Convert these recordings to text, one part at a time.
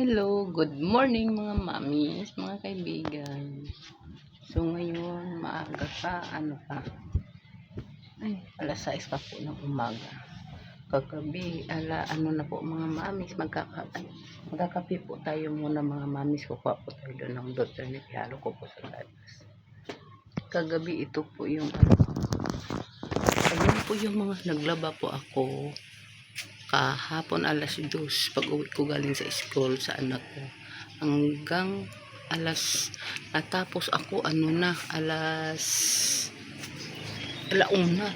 Hello, good morning mga mamis, mga kaibigan. So ngayon, maaga pa, alas 6 pa po ng umaga. Kagabi, na po mga mamis, magkakape po tayo muna mga mamis. Kukuha po tayo doon ng Dr. Halo ko po sa gatas. Kagabi, ito po yung, ayun po yung mga naglaba po ako. Kahapon alas 2 pag uwi ko galing sa school sa anak ko hanggang natapos ako alauna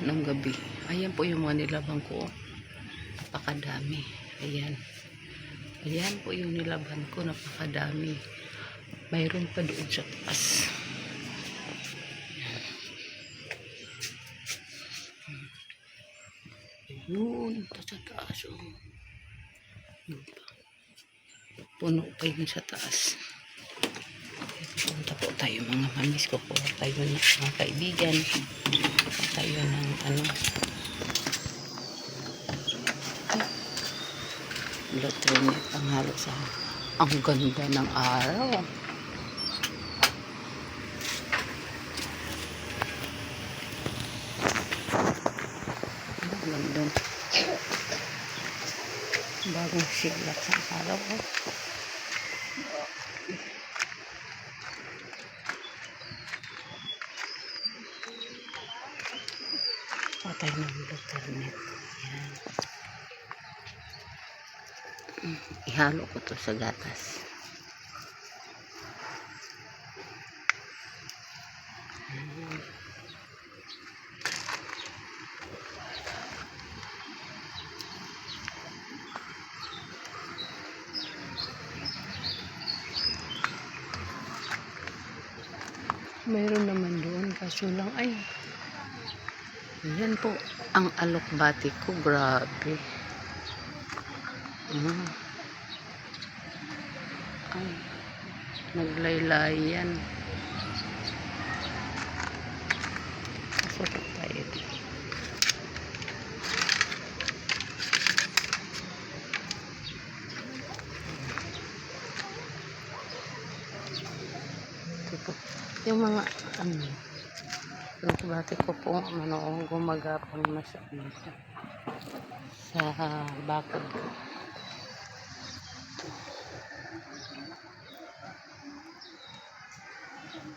ng gabi. Ayan po yung mga nilaban ko, napakadami. Ayan po yung nilaban ko, napakadami. Mayroon pa doon sa taas. Yun, sa taas. Puno pa yun sa taas. Punta po tayo mga mamis ko po. Tayo ng mga kaibigan. Tayo ng Lotrinit ang halo sa ang ganda ng araw. London. Bagong siglat sa araw. Patay ng Lotrinit. Yan. Ihalo ko to sa gatas. Mayroon naman doon, kaso lang yan po ang alokbati ko, grabe. Naglaylayan. Pasok tayo dito. Yung mga alokbati ko po gumagapang na sa bakod ko.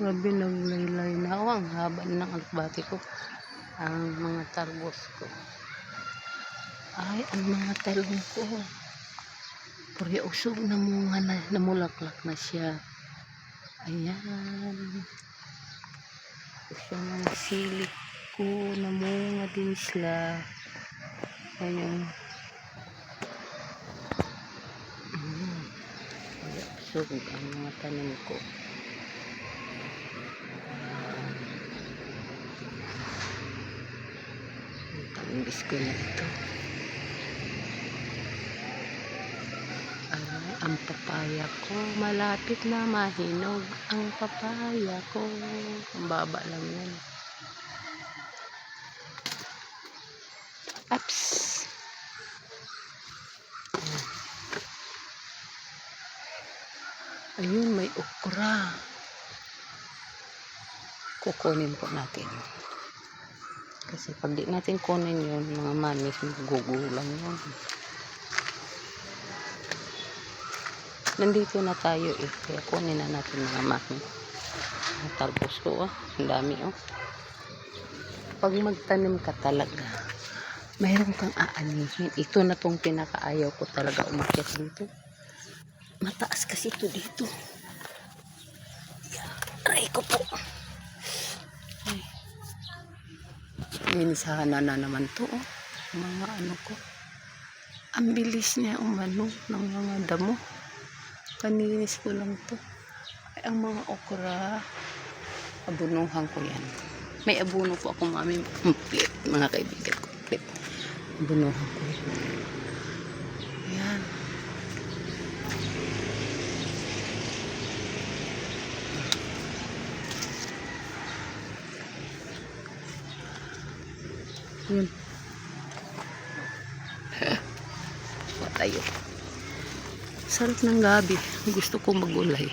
Grabe, naglaylay na ako. Ang haba ng alokbati ko. Ang mga talbos ko. Ang mga talong ko. Puri usog na munga na, namulaklak na siya. Ayan. Siya mga silik ko, namunga din sila. Ayan. Puri usog ang mga tanim ko. Imbis ko na ito. Ang papaya ko, malapit na mahinog. Ang papaya ko, ang baba lang yan. Ups! Ayun, may okra. Kukunin po natin. Kasi pag di natin kunin yun, mga mamis, magugulang yun. Nandito na tayo kaya kunin na natin mga mamis. Ang talbos ko, ang dami Pag magtanim ka talaga, mayroon kang aanihin. Ito na tong pinakaayaw ko talaga umakyat dito. Mataas kasi ito dito. Aray ko po. Linisahan na naman to mga ko. Ang bilis niya ng mga damo. Kaninis ko lang to. Ang mga okra, abunuhan ko yan. May abuno po ako mami, complete mga kaibigan, complete. Abunuhan ko yan. Ayan. Yun. Tayo. Sarap ng gabi. Gusto ko magulay.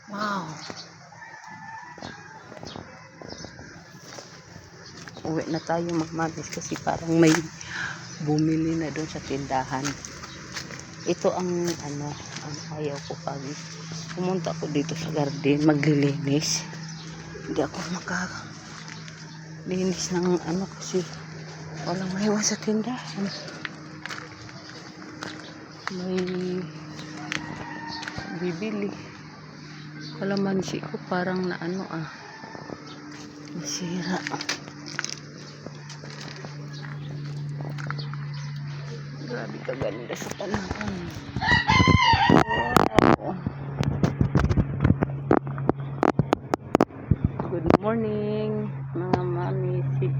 Wow. Uwi na tayo magmagis kasi parang may bumili na doon sa tindahan. Ito ang ang ayaw ko pag pumunta ako dito sa garden maglilinis. Hindi ako makalinis ng kasi walang maiwan sa tindahan. May bibili. Kalamansi ko parang na nasira. Grabe kaganda sa panahon. Wow. Good morning mga mami.